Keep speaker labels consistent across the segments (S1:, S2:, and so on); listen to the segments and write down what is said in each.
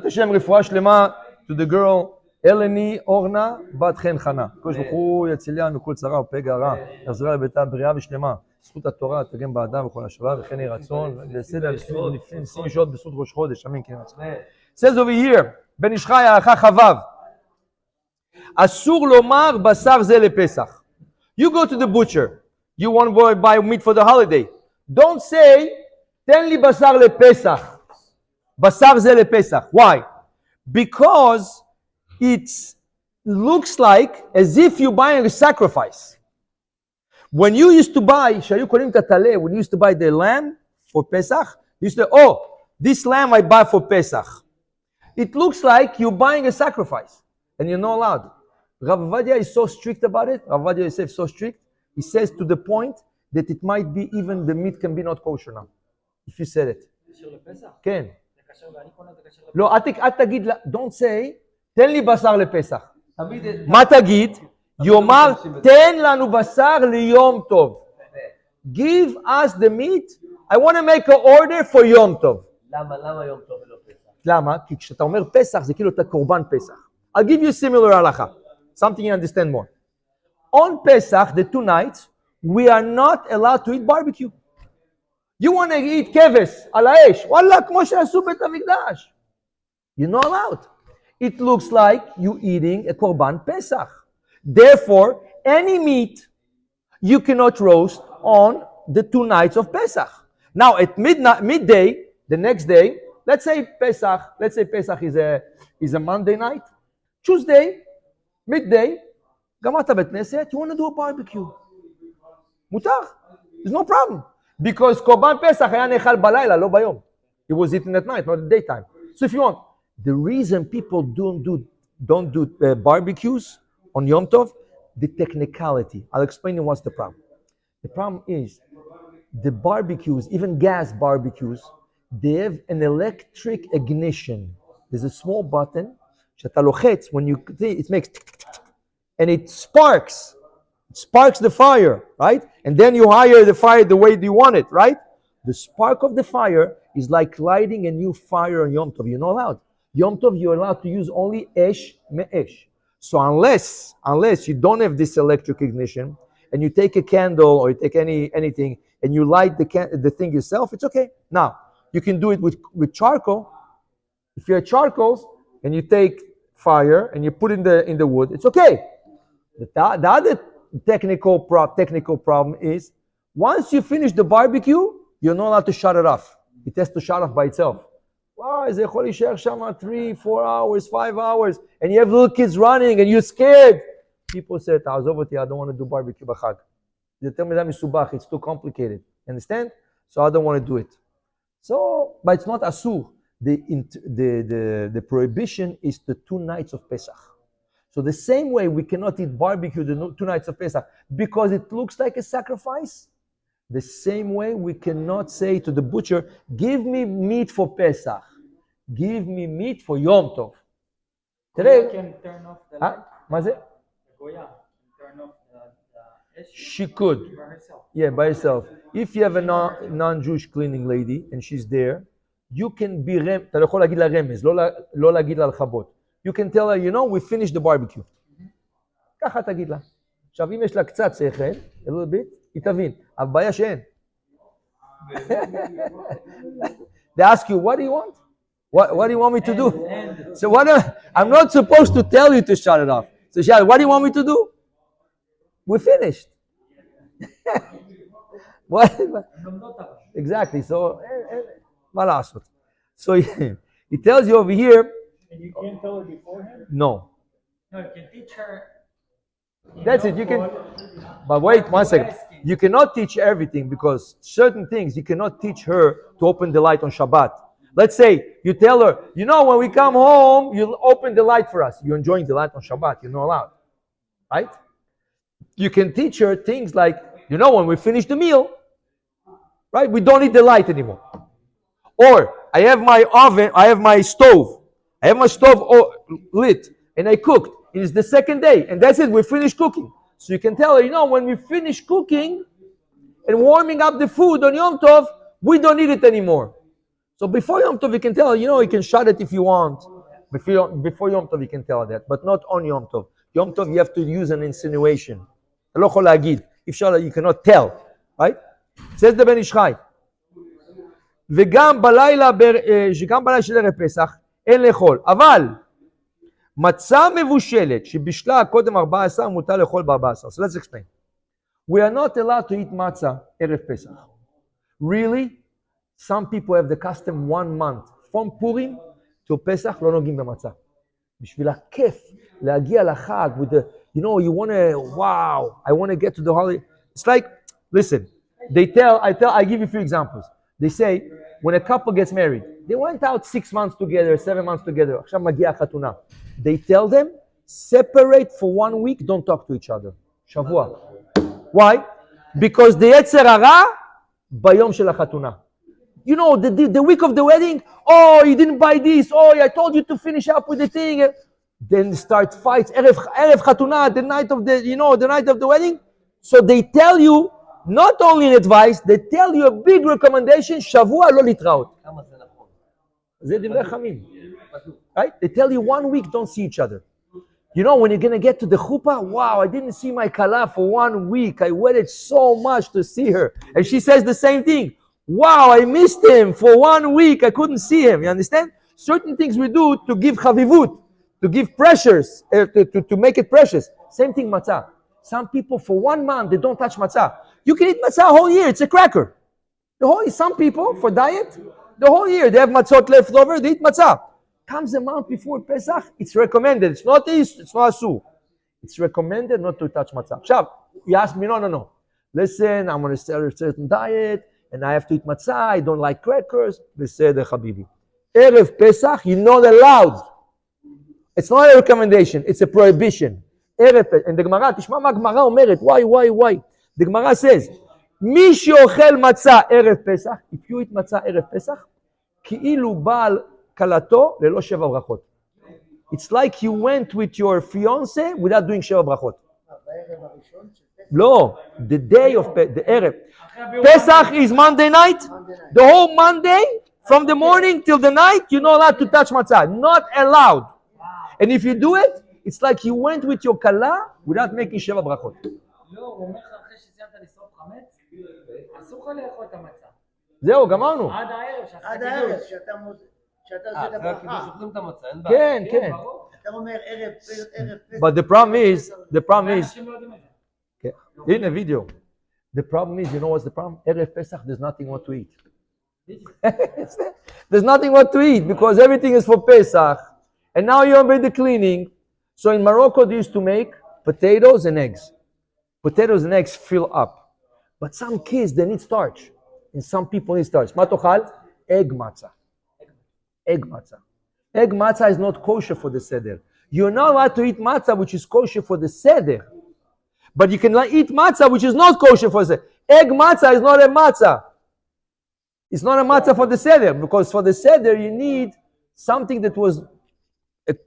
S1: Hashem רפואה שלמה to the girl אלני אורנה בת חן חנה. הקדוש ברוך הוא יציליה מכל צרה ופגע רע, יחזרה לביתה בריאה ושלמה. זכות התורה תגן באדם וכל השלב, וכן יהי רצון, בסדר, לפני שעות בזכות ראש חודש, אמן כן רצון. says over here, בן איש חי הלכה חבב, אסור לומר בשר זה לפסח. You go to the butcher, you want to buy meat for the holiday. Don't say, תן לי בשר לפסח. בשר זה לפסח. Why? Because it looks like as if you're buying a sacrifice. When you used to buy, שהיו קונים את הטלה, when you used to buy the lamb for Pesach, you used to say, oh, this lamb I buy for Pesach. It looks like you're buying a sacrifice, and you're not allowed. Rav Avadia is so strict about it. Rav Avadia Yosef is so strict. He says to the point that it might be even the meat can be not kosher now, if you said it. כן. לא, אל תגיד, don't say, תן לי בשר לפסח. מה תגיד? יאמר, תן לנו בשר ליום טוב. Give us the meat. I want to make an order for יום טוב.
S2: למה יום טוב ולא פסח?
S1: למה? כי כשאתה אומר פסח, זה כאילו אתה קורבן פסח. I'll give you similar halakha. Something you understand more. On Pesach, the 2 nights, we are not allowed to eat barbecue. You want to eat כבש על האש. וואלה, כמו שעשו בית המקדש. You're not allowed. It looks like you eating a korban Pesach. Therefore, any meat you cannot roast on the 2 nights of Pesach. Now, at midday, the next day, let's say Pesach is a Monday night. Tuesday, midday, גמרת בית כנסת, you want to do a barbecue. מותר. There's no problem. Because korban Pesach היה נאכל בלילה, לא ביום. It was eaten at night, not at daytime. So if you want, the reason people don't do barbecues on Yom Tov, the technicality. I'll explain you what's the problem. The problem is the barbecues, even gas barbecues, they have an electric ignition. There's a small button, שאתה לוחץ, when you it makes and it sparks. It sparks the fire, right? And then you hire the fire the way you want it, right? The spark of the fire is like lighting a new fire on Yom Tov. You're not allowed. Yom Tov, you're allowed to use only esh me'esh. So unless you don't have this electric ignition, and you take a candle or you take anything, and you light the thing yourself, it's okay. Now, you can do it with charcoal. If you have charcoals, and you take fire, and you put in the wood, it's okay. The other technical problem is, once you finish the barbecue, you're not allowed to shut it off. It has to shut off by itself. Wow, זה יכול להישאר שם 3, 4 hours, 5 hours, and you have little kids running, and you're scared. People say, תעזוב אותי, I don't want to do barbecue בחג. זה יותר מדי מסובך, it's too complicated. Understand? So I don't want to do it. So, but it's not asur. The prohibition is the 2 nights of Pesach. So the same way we cannot eat barbecue the 2 nights of Pesach because it looks like a sacrifice, the same way we cannot say to the butcher, give me meat for Pesach. Give me meat for Yom Tov.
S2: Today, can turn off the light.
S1: מה זה?
S2: Goya, turn off the
S1: She could.
S2: by herself.
S1: Yeah, by herself. If you have a non-Jewish cleaning lady and she's there, you can be אתה לא יכול להגיד לה רמז, לא להגיד לה לחבות. You can tell her, you know, we finished the barbecue. ככה תגיד לה. עכשיו, אם יש לה קצת שכל, a little bit, היא תבין. אבל בעיה שאין. They ask you, what do you want? What do you want me to do? So I'm not supposed to tell you to shut it off. So Shad, what do you want me to do? We finished. What? Exactly. So, מה לעשות? So he tells you over here.
S2: And you can't tell her beforehand?
S1: No.
S2: No, you can teach her.
S1: That's it. You can. But wait 1 second. You cannot teach everything because certain things you cannot teach her to open the light on Shabbat. Let's say you tell her, you know, when we come home, you'll open the light for us. You're enjoying the light on Shabbat. You're not allowed. Right? You can teach her things like, you know, when we finish the meal, right? We don't need the light anymore. Or I have my oven, I have my stove. I have my stove lit and I cooked. It is the second day and that's it. We finished cooking. So you can tell her, you know, when we finish cooking and warming up the food on Yom Tov, we don't need it anymore. So before Yom Tov, you can tell, you can shut it if you want. Before Yom Tov, you can tell that, but not on Yom Tov. Yom Tov, you have to use an insinuation. לא יכול להגיד, you cannot tell, right? says the Ben Ish Chai. וגם בלילה של ערב פסח, אין לאכול. אבל, מצה מבושלת, שבישלה קודם 14, מותר לאכול ב-14. So let's explain. We are not allowed to eat matzah ערב פסח. Really? Some people have the custom 1 month. From Purim to Pesach, לא נוגעים במצה. בשביל הכיף, להגיע לחג with the, you want to, wow, I want to get to the holiday. It's like, listen, I give you a few examples. They say, when a couple gets married, they went out 6 months together, 7 months together. עכשיו מגיע החתונה. They tell them, separate for 1 week, don't talk to each other. שבוע. Why? Because the יצר הרע, ביום של החתונה. The week of the wedding, oh, you didn't buy this, oh, I told you to finish up with the thing. Then start fights, Erev Chatuna, the night of the wedding. So they tell you, not only in advice, they tell you a big recommendation, שבוע לא להתראות. כמה זה נכון? זה דברי חכמים. Right? They tell you 1 week, don't see each other. When you're going to get to the chuppah, wow, I didn't see my kala for 1 week. I waited so much to see her. And she says the same thing. Wow, I missed him for 1 week. I couldn't see him. You understand? Certain things we do to give chavivut, to give pressures, to make it precious. Same thing matzah. Some people for 1 month, they don't touch matzah. You can eat matzah a whole year. It's a cracker. Some people, for diet, the whole year, they have matzot left over, they eat matzah. Comes a month before Pesach, it's recommended. It's not asur. It's recommended not to touch matzah. Now, you ask me, no. Listen, I'm on a certain diet, and I have to eat matzah, I don't like crackers. Beseder Habibi. Erev Pesach, you're not allowed. It's not a recommendation, it's a prohibition. Erev Pesach. And the Gemara, תשמע מה הגמרא אומרת, why? The Gemara says, מי שאוכל מצה ערב פסח, if you eat מצה ערב פסח, כאילו בעל כלתו ללא 7 ברכות. It's like you went with your fiance without doing 7 ברכות. לא, the day of the ערב. Pesach is Monday night. The whole Monday, from the morning till the night, you're not allowed to touch matzah. Not allowed. And if you do it, it's like you went with your kala without making 7 ברכות.
S2: לא, הוא אומר לך אחרי שסיימת לשרוף חמץ, אסור לך לאכול את המצה.
S1: זהו, גמרנו.
S2: עד הערב,
S3: שאתה עושה את הברכה. שוכרים את המצה, אין
S1: בעיה. כן.
S3: אתה אומר ערב פסח.
S1: But the problem is, in a video, the problem is, you know what's the problem? Erev Pesach, there's nothing what to eat. There's nothing what to eat because everything is for Pesach. And now you're doing the cleaning. So in Morocco, they used to make potatoes and eggs. Potatoes and eggs fill up. But some kids, they need starch. And some people need starch. מה תאכל? Egg matzah. Egg matzah. Egg matzah is not kosher for the seder. You're not allowed to eat matzah which is kosher for the seder. But you can eat matzah which is not kosher for the seder. Egg matzah is not a matzah. It's not a matzah for the seder. Because for the seder you need something that was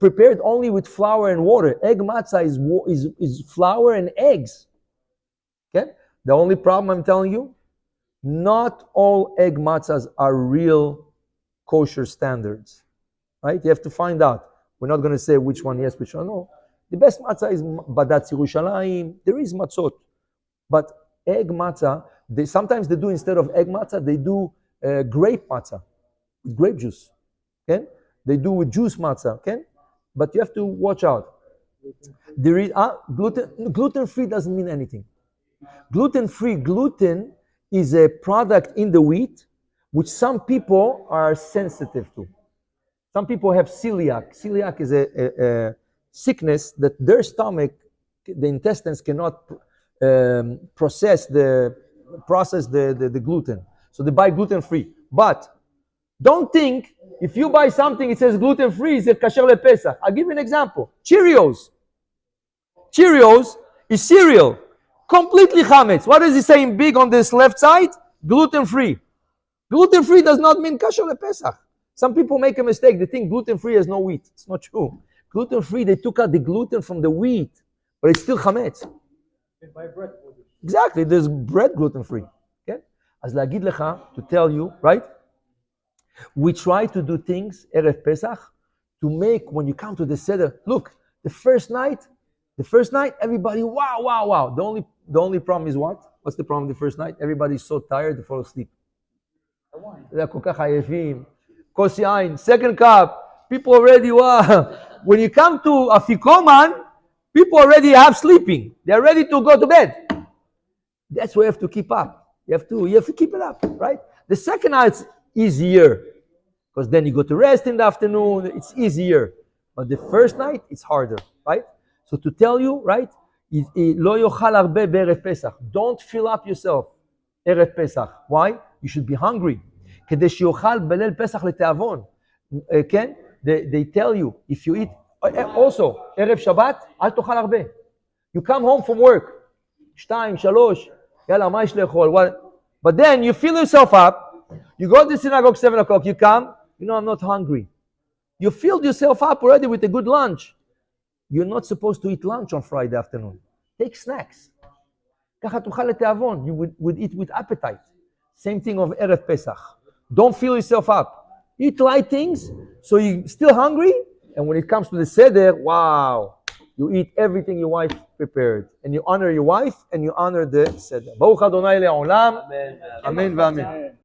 S1: prepared only with flour and water. Egg matzah is flour and eggs. Okay? The only problem I'm telling you, not all egg matzahs are real kosher standards. Right? You have to find out. We're not going to say which one yes, which one no. The best matzah is Badatz Yerushalayim. There is matzot. But egg matzah, sometimes they do instead of egg matzah, they do grape matzah with grape juice. Okay? They do with juice matzah. Okay? But you have to watch out. There is gluten-free doesn't mean anything. Gluten-free, gluten is a product in the wheat which some people are sensitive to. Some people have celiac. Celiac is a sickness that their stomach, the intestines cannot process the gluten. So they buy gluten-free. But don't think if you buy something it says gluten-free, it's kasher lePesach. I'll give you an example. Cheerios. Cheerios is cereal. Completely chametz. What does it say in big on this left side? Gluten-free. Gluten-free does not mean kasher lePesach. Some people make a mistake. They think gluten-free has no wheat. It's not true. Gluten-free, they took out the gluten from the wheat, but it's still chametz.
S2: They buy bread.
S1: Exactly. There's bread gluten-free. Okay? As להגיד לך, to tell you, right? We try to do things, Erev Pesach, to make, when you come to the Seder, look, the first night, everybody, wow, wow, wow. The only problem is what? What's the problem the first night? Everybody's so tired they fall asleep. כוס יין, second cup, people already, wow. When you come to Afikoman, people already have sleeping. They're ready to go to bed. That's why you have to keep up. You have to keep it up, right? The second night's easier, because then you go to rest in the afternoon, it's easier. But the first night, it's harder, right? So to tell you, right? לא יאכל הרבה בערב פסח. Don't fill up yourself, ערב פסח. Why? You should be hungry. כדי שיאכל בליל פסח לתיאבון. כן? They tell you, if you eat, also, ערב שבת, אל תאכל הרבה. You come home from work, 2, 3, יאללה, מה יש לאכול? But then you fill yourself up, you go to the synagogue 7 o'clock, you come, I'm not hungry. You filled yourself up already with a good lunch. You're not supposed to eat lunch on Friday afternoon. Take snacks. ככה תאכל לתיאבון. You would eat with appetite. Same thing of ערב פסח. Don't fill yourself up. Eat light things, so you're still hungry, and when it comes to the Seder, wow, you eat everything your wife prepared. And you honor your wife, and you honor the Seder. ברוך ה' לעולם. Amen ואמן.